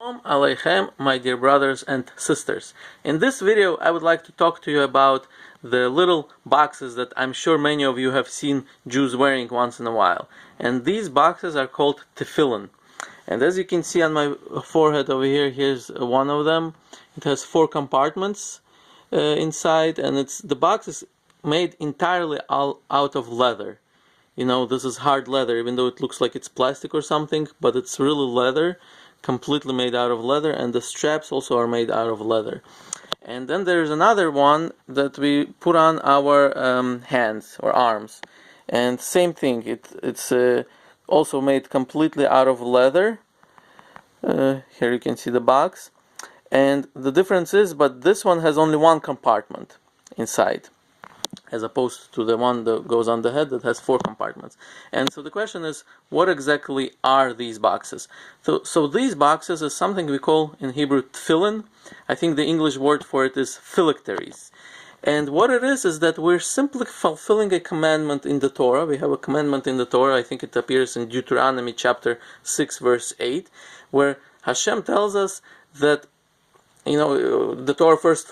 Shalom Aleichem, my dear brothers and sisters. In this video, I would like to talk to you about the little boxes that I'm sure many of you have seen Jews wearing once in a while. And these boxes are called Tefillin. And as you can see on my forehead over here, here's one of them. It has 4 compartments inside, and the box is made entirely out of leather. You know, this is hard leather, even though it looks like it's plastic or something, but it's really leather, completely made out of leather, and the straps also are made out of leather. And then there's another one that we put on our hands or arms, and same thing, it's also made completely out of leather. Here you can see the box, and the difference is, but this one has only one compartment inside, as opposed to the one that goes on the head that has 4 compartments. And so the question is, what exactly are these boxes? So these boxes is something we call in Hebrew Tefillin. I think the English word for it is phylacteries. And what it is that we're simply fulfilling a commandment in the Torah. We have a commandment in the Torah, I think it appears in Deuteronomy chapter 6 verse 8, where Hashem tells us that, you know, the Torah first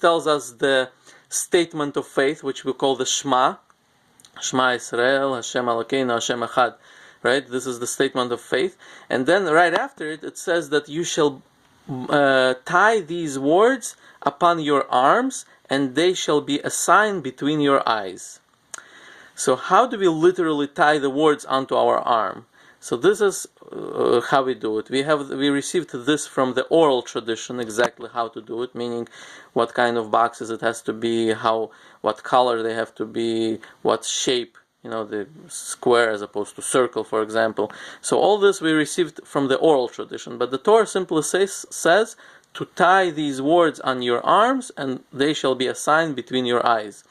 tells us the statement of faith, which we call the Shema Yisrael, Hashem Elokeinu, Hashem Echad. Right? This is the statement of faith, and then right after it, it says that you shall tie these words upon your arms, and they shall be a sign between your eyes. So how do we literally tie the words onto our arm? So this is how we do it. We received this from the oral tradition, exactly how to do it, meaning what kind of boxes it has to be, what color they have to be, what shape, you know, the square as opposed to circle, for example. So all this we received from the oral tradition, but the Torah simply says to tie these words on your arms, and they shall be a sign between your eyes.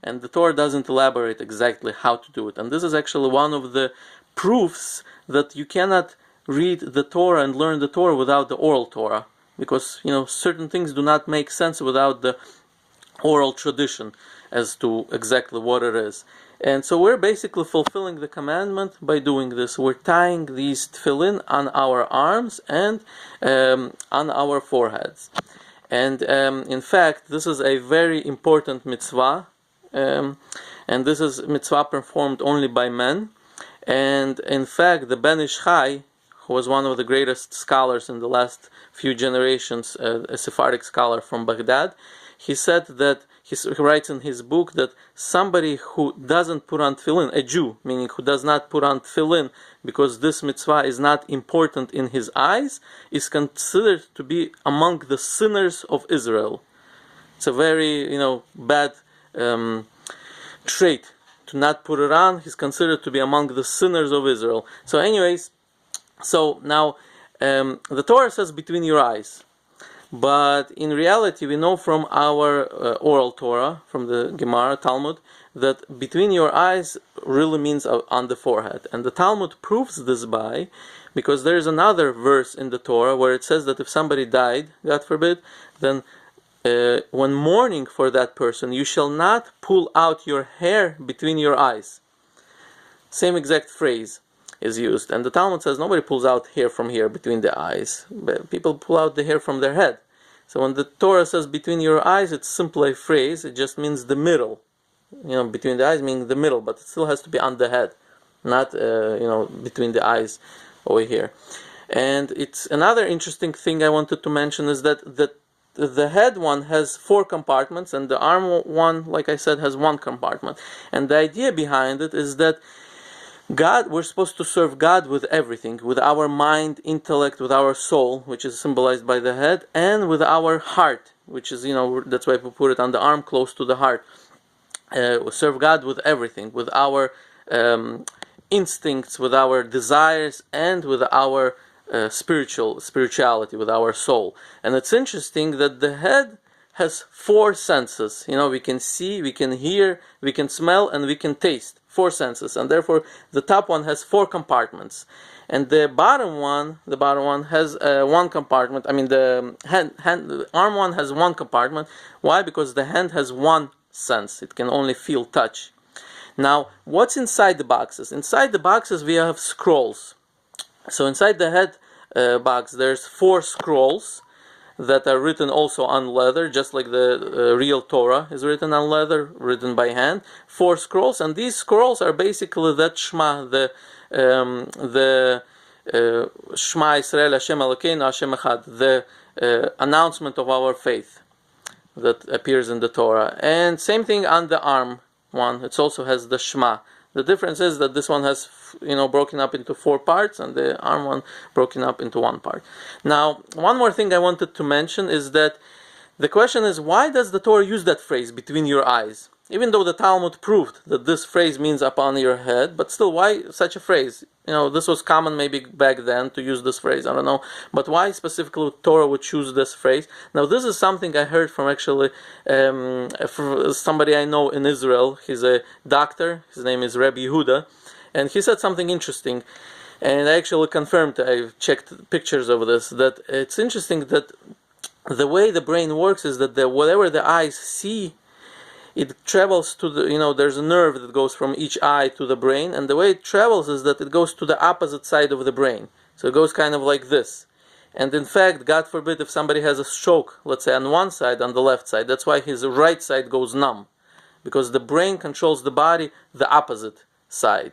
And the Torah doesn't elaborate exactly how to do it. And this is actually one of the proofs that you cannot read the Torah and learn the Torah without the oral Torah, because, you know, certain things do not make sense without the oral tradition as to exactly what it is. And so we're basically fulfilling the commandment by doing this. We're tying these tefillin on our arms and on our foreheads. And in fact, this is a very important mitzvah, and this is mitzvah performed only by men. And in fact, the Ben Ish Chai, who was one of the greatest scholars in the last few generations, a Sephardic scholar from Baghdad, he said that, he writes in his book that somebody who doesn't put on tefillin, a Jew, meaning who does not put on tefillin because this mitzvah is not important in his eyes, is considered to be among the sinners of Israel. It's a very, you know, bad trait. To not put it on, he's considered to be among the sinners of Israel. So anyways, so now the Torah says between your eyes, but in reality we know from our oral Torah, from the Gemara, Talmud, that between your eyes really means on the forehead. And the Talmud proves this because there is another verse in the Torah where it says that if somebody died, God forbid, then when mourning for that person, you shall not pull out your hair between your eyes. Same exact phrase is used. And the Talmud says nobody pulls out hair from here between the eyes. But people pull out the hair from their head. So when the Torah says between your eyes, it's simply a phrase. It just means the middle. You know, between the eyes meaning the middle, but it still has to be on the head, not you know, between the eyes over here. And it's another interesting thing I wanted to mention is that the head one has 4 compartments, and the arm one, like I said, has 1 compartment. And the idea behind it is that we're supposed to serve God with everything, with our mind, intellect, with our soul, which is symbolized by the head, and with our heart, which is, you know, that's why we put it on the arm close to the heart. We serve God with everything, with our instincts, with our desires, and with our spirituality, with our soul. And it's interesting that the head has 4 senses. You know, we can see, we can hear, we can smell, and we can taste. 4 senses, and therefore the top one has 4 compartments, and the bottom one has 1 compartment. I mean, the arm one has 1 compartment. Why? Because the hand has 1 sense. It can only feel touch. Now, what's inside the boxes? Inside the boxes we have scrolls. So inside the head box, there's 4 scrolls that are written also on leather, just like the real Torah is written on leather, written by hand. 4 scrolls, and these scrolls are basically that Shema, the Shema Israel, Hashem Elokeinu, Hashem Echad, the announcement of our faith that appears in the Torah. And same thing on the arm one, it also has the Shema. The difference is that this one has, broken up into 4 parts, and the arm one broken up into 1 part. Now, one more thing I wanted to mention is that the question is, why does the Torah use that phrase, between your eyes? Even though the Talmud proved that this phrase means upon your head, but still, why such a phrase? This was common maybe back then to use this phrase, I don't know. But why specifically Torah would choose this phrase? Now, this is something I heard from actually somebody I know in Israel. He's a doctor, his name is Rabbi Yehuda, and he said something interesting. And I actually confirmed, I checked pictures of this, that it's interesting that the way the brain works is that whatever the eyes see, it travels to the, there's a nerve that goes from each eye to the brain, and the way it travels is that it goes to the opposite side of the brain. So it goes kind of like this. And in fact, God forbid, if somebody has a stroke, let's say on one side, on the left side, that's why his right side goes numb. Because the brain controls the body the opposite side.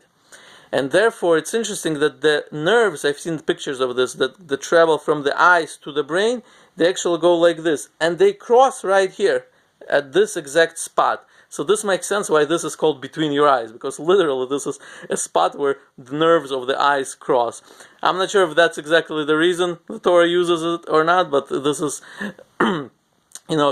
And therefore, it's interesting that the nerves, I've seen pictures of this, that the travel from the eyes to the brain, they actually go like this. And they cross right here, at this exact spot. So this makes sense why this is called between your eyes, because literally this is a spot where the nerves of the eyes cross. I'm not sure if that's exactly the reason the Torah uses it or not, but this is a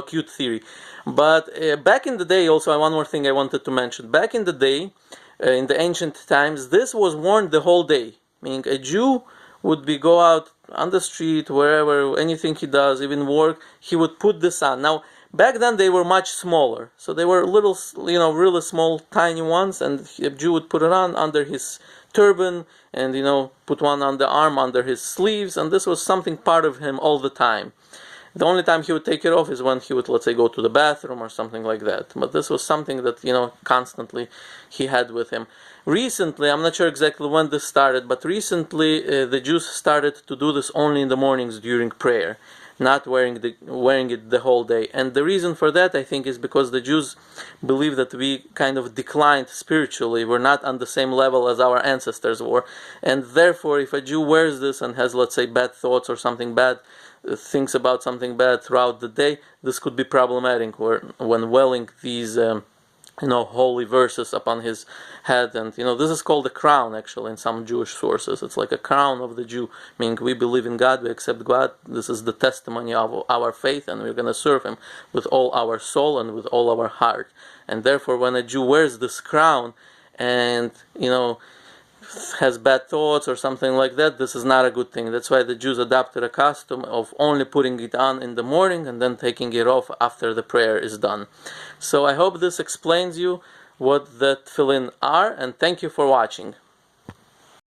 cute theory. But back in the day, also one more thing I wanted to mention. Back in the day, in the ancient times, this was worn the whole day. Meaning a Jew would go out on the street, wherever, anything he does, even work, he would put this on. Now, back then they were much smaller, so they were little, really small, tiny ones, and a Jew would put it on under his turban, and put one on the arm under his sleeves, and this was something part of him all the time. The only time he would take it off is when he would, let's say, go to the bathroom or something like that. But this was something that, constantly he had with him. Recently, I'm not sure exactly when this started, but recently the Jews started to do this only in the mornings during prayer, not wearing it the whole day. And the reason for that, I think, is because the Jews believe that we kind of declined spiritually. We're not on the same level as our ancestors were. And therefore, if a Jew wears this and has, let's say, bad thoughts or something bad, thinks about something bad throughout the day, this could be problematic when wearing these holy verses upon his head. And this is called a crown, actually, in some Jewish sources. It's like a crown of the Jew, meaning we believe in God, we accept God, this is the testimony of our faith, and we're going to serve him with all our soul and with all our heart. And therefore, when a Jew wears this crown and has bad thoughts or something like that, this is not a good thing. That's why the Jews adopted a custom of only putting it on in the morning and then taking it off after the prayer is done. So I hope this explains you what the Tefillin are, and thank you for watching.